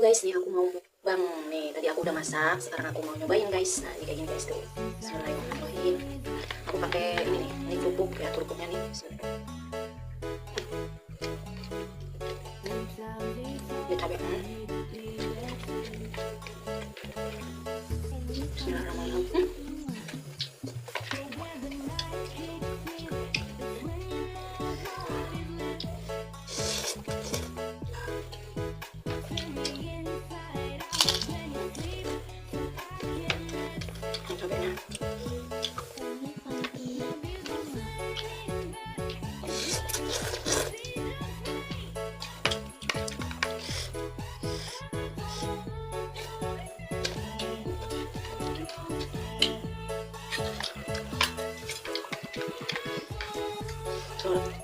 guys, nih aku mau mukbang nih. Tadi aku udah masak, sekarang aku mau nyobain guys. Nah, ini kayak gini guys tuh. Bismillahirrahmanirrahim. Aku pakai ini nih, ini kerupuk ya, kerupuknya nih. Ini cabai. Bismillahirrahmanirrahim. Cabainya. Tuh.